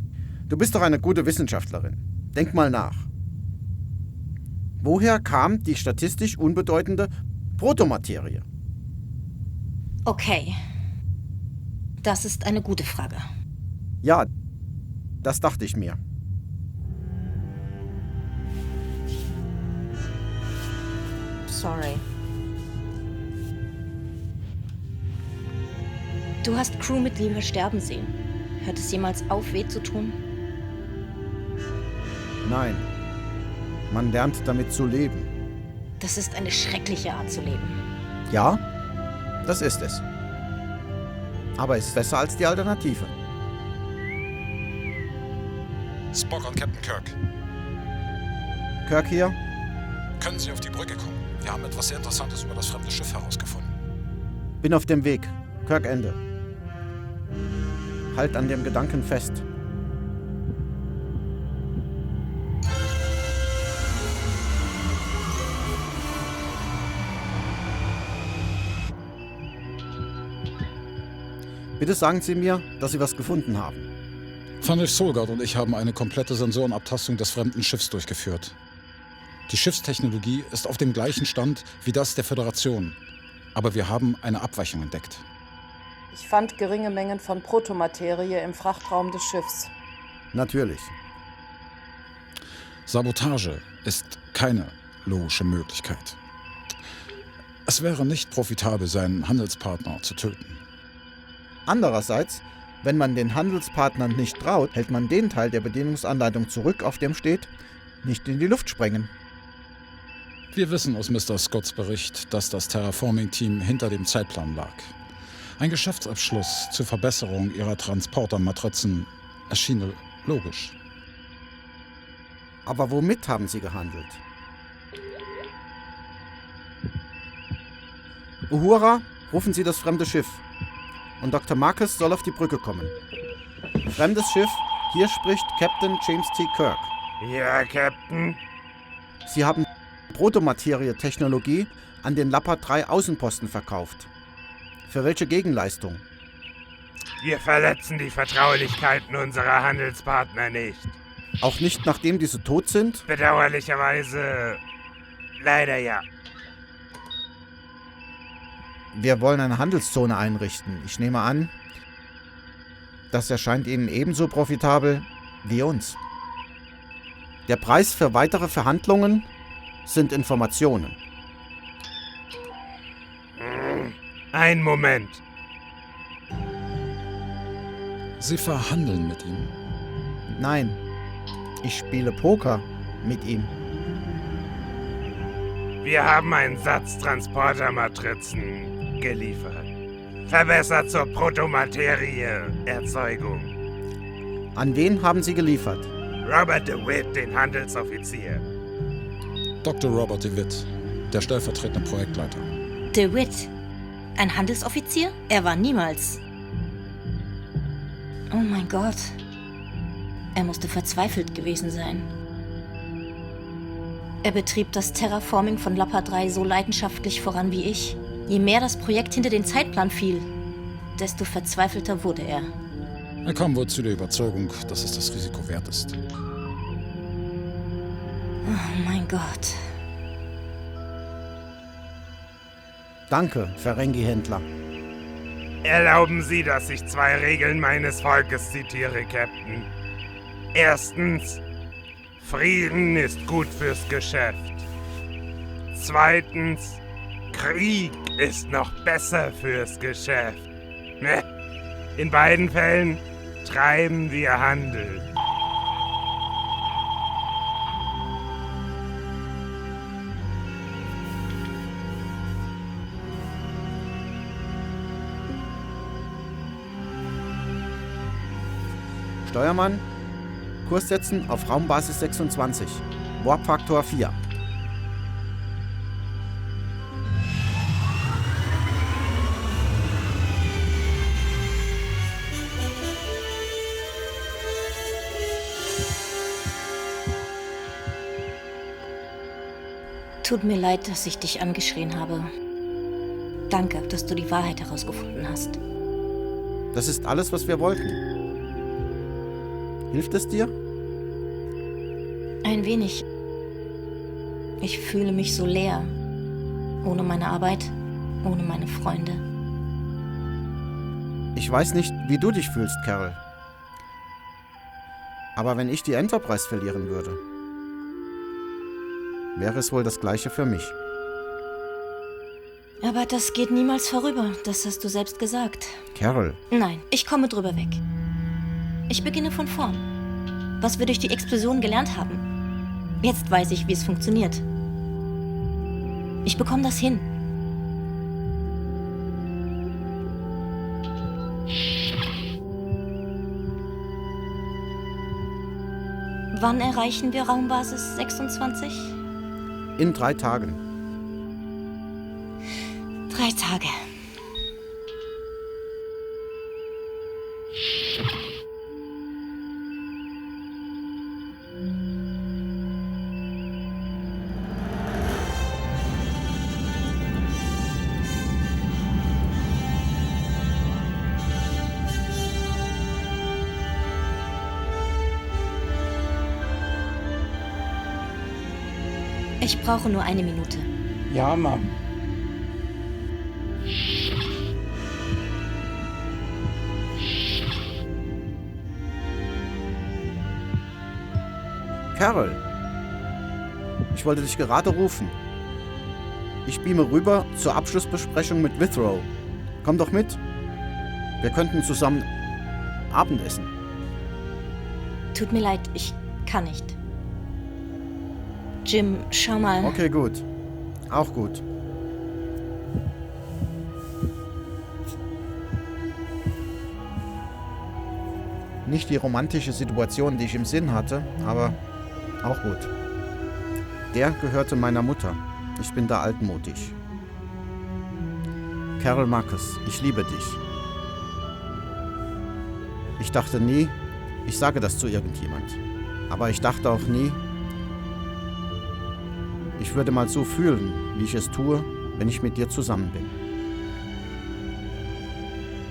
Du bist doch eine gute Wissenschaftlerin. Denk mal nach. Woher kam die statistisch unbedeutende Protomaterie? Okay. Das ist eine gute Frage. Ja, das dachte ich mir. Sorry. Du hast Crewmitglieder sterben sehen. Hört es jemals auf, weh zu tun? Nein. Man lernt damit zu leben. Das ist eine schreckliche Art zu leben. Ja, das ist es. Aber es ist besser als die Alternative. Spock und Captain Kirk. Kirk hier? Können Sie auf die Brücke kommen? Wir haben etwas sehr Interessantes über das fremde Schiff herausgefunden. Bin auf dem Weg. Kirk, Ende. Halt an dem Gedanken fest. Bitte sagen Sie mir, dass Sie was gefunden haben. Vannish Solgard und ich haben eine komplette Sensorenabtastung des fremden Schiffs durchgeführt. Die Schiffstechnologie ist auf dem gleichen Stand wie das der Föderation. Aber wir haben eine Abweichung entdeckt. Ich fand geringe Mengen von Protomaterie im Frachtraum des Schiffs. Natürlich. Sabotage ist keine logische Möglichkeit. Es wäre nicht profitabel, seinen Handelspartner zu töten. Andererseits, wenn man den Handelspartnern nicht traut, hält man den Teil der Bedienungsanleitung zurück, auf dem steht, nicht in die Luft sprengen. Wir wissen aus Mr. Scotts Bericht, dass das Terraforming-Team hinter dem Zeitplan lag. Ein Geschäftsabschluss zur Verbesserung ihrer Transportermatrizen erschien logisch. Aber womit haben Sie gehandelt? Uhura, rufen Sie das fremde Schiff. Und Dr. Marcus soll auf die Brücke kommen. Fremdes Schiff, hier spricht Captain James T. Kirk. Ja, Captain. Sie haben Protomaterie-Technologie an den Lappa 3 Außenposten verkauft. Für welche Gegenleistung? Wir verletzen die Vertraulichkeiten unserer Handelspartner nicht. Auch nicht, nachdem diese tot sind? Bedauerlicherweise leider ja. Wir wollen eine Handelszone einrichten. Ich nehme an, das erscheint Ihnen ebenso profitabel wie uns. Der Preis für weitere Verhandlungen sind Informationen. Ein Moment. Sie verhandeln mit ihm? Nein, ich spiele Poker mit ihm. Wir haben einen Satz Transportermatrizen geliefert. Verbessert zur Protomaterie-Erzeugung. An wen haben Sie geliefert? Robert DeWitt, den Handelsoffizier. Dr. Robert DeWitt, der stellvertretende Projektleiter. DeWitt? Ein Handelsoffizier? Er war niemals... Oh mein Gott. Er musste verzweifelt gewesen sein. Er betrieb das Terraforming von Lappa 3 so leidenschaftlich voran wie ich. Je mehr das Projekt hinter den Zeitplan fiel, desto verzweifelter wurde er. Er kam wohl zu der Überzeugung, dass es das Risiko wert ist. Oh mein Gott. Danke, Ferengi-Händler. Erlauben Sie, dass ich 2 Regeln meines Volkes zitiere, Captain. Erstens, Frieden ist gut fürs Geschäft. Zweitens, Krieg ist noch besser fürs Geschäft. In beiden Fällen treiben wir Handel. Steuermann, Kurs setzen auf Raumbasis 26. Warp-Faktor 4. Tut mir leid, dass ich dich angeschrien habe. Danke, dass du die Wahrheit herausgefunden hast. Das ist alles, was wir wollten. Hilft es dir? Ein wenig. Ich fühle mich so leer. Ohne meine Arbeit, ohne meine Freunde. Ich weiß nicht, wie du dich fühlst, Carol. Aber wenn ich die Enterprise verlieren würde, wäre es wohl das Gleiche für mich. Aber das geht niemals vorüber, das hast du selbst gesagt. Carol. Nein, ich komme drüber weg. Ich beginne von vorn. Was wir durch die Explosion gelernt haben. Jetzt weiß ich, wie es funktioniert. Ich bekomme das hin. Wann erreichen wir Raumbasis 26? In 3 Tagen. 3 Tage. Ich brauche nur 1 Minute. Ja, Mom. Carol, ich wollte dich gerade rufen. Ich beame rüber zur Abschlussbesprechung mit Withrow. Komm doch mit. Wir könnten zusammen Abendessen. Tut mir leid, ich kann nicht. Jim, schau mal. Okay, gut. Auch gut. Nicht die romantische Situation, die ich im Sinn hatte, aber auch gut. Der gehörte meiner Mutter. Ich bin da altmodisch. Carol Marcus, ich liebe dich. Ich dachte nie, ich sage das zu irgendjemand. Aber ich dachte auch nie, ich würde mal so fühlen, wie ich es tue, wenn ich mit dir zusammen bin.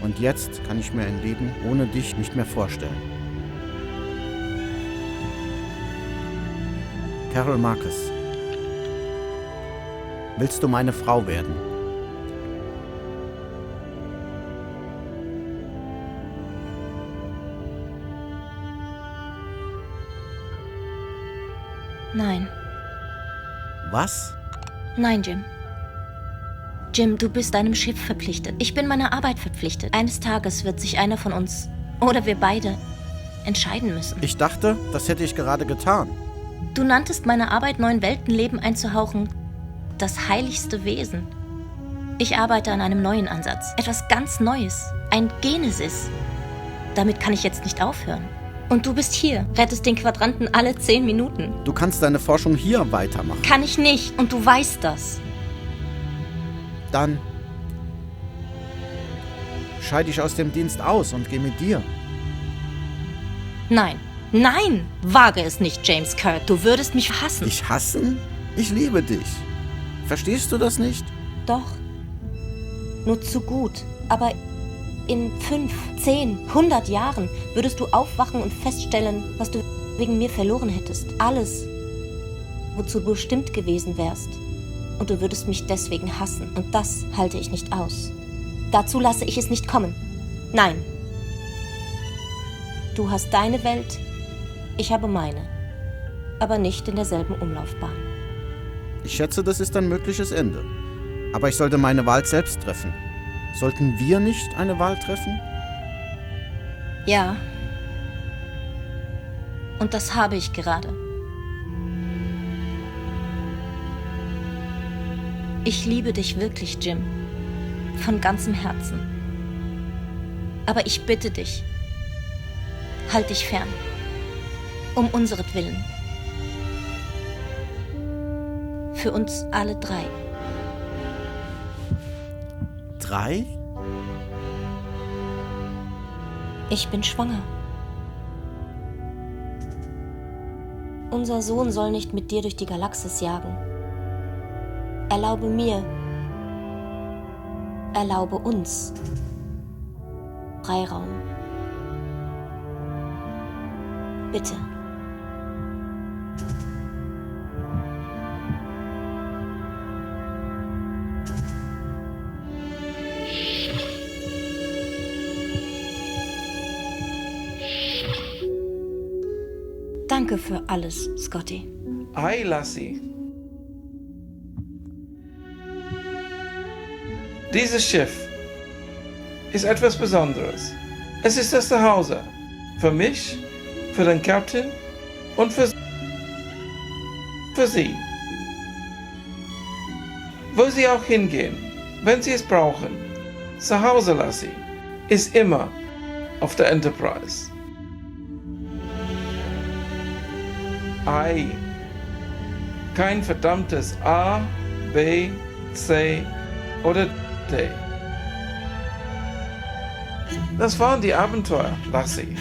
Und jetzt kann ich mir ein Leben ohne dich nicht mehr vorstellen. Carol Marcus, willst du meine Frau werden? Nein. Was? Nein, Jim. Jim, du bist deinem Schiff verpflichtet. Ich bin meiner Arbeit verpflichtet. Eines Tages wird sich einer von uns, oder wir beide, entscheiden müssen. Ich dachte, das hätte ich gerade getan. Du nanntest meine Arbeit, neuen Welten Leben einzuhauchen, das heiligste Wesen. Ich arbeite an einem neuen Ansatz. Etwas ganz Neues. Ein Genesis. Damit kann ich jetzt nicht aufhören. Und du bist hier, rettest den Quadranten alle 10 Minuten. Du kannst deine Forschung hier weitermachen. Kann ich nicht, und du weißt das. Dann scheide ich aus dem Dienst aus und gehe mit dir. Nein, nein, wage es nicht, James Kirk. Du würdest mich hassen. Ich hassen? Ich liebe dich. Verstehst du das nicht? Doch, nur zu gut. Aber in 5, 10, 100 Jahren würdest du aufwachen und feststellen, was du wegen mir verloren hättest. Alles, wozu du bestimmt gewesen wärst. Und du würdest mich deswegen hassen. Und das halte ich nicht aus. Dazu lasse ich es nicht kommen. Nein. Du hast deine Welt, ich habe meine. Aber nicht in derselben Umlaufbahn. Ich schätze, das ist ein mögliches Ende. Aber ich sollte meine Wahl selbst treffen. Sollten wir nicht eine Wahl treffen? Ja, Und das habe ich gerade. Ich liebe dich wirklich, Jim. Von ganzem Herzen. Aber ich bitte dich, halt dich fern. Um unseretwillen. Für uns alle 3. 3? Ich bin schwanger. Unser Sohn soll nicht mit dir durch die Galaxis jagen. Erlaube mir, erlaube uns Freiraum. Bitte. Danke für alles, Scotty. Ei, Lassie. Dieses Schiff ist etwas Besonderes. Es ist das Zuhause. Für mich, für den Captain und für Sie. Wo Sie auch hingehen, wenn Sie es brauchen. Zuhause, Lassie, ist immer auf der Enterprise. Ei. Kein verdammtes A, B, C oder D. Das waren die Abenteuer, Lassie.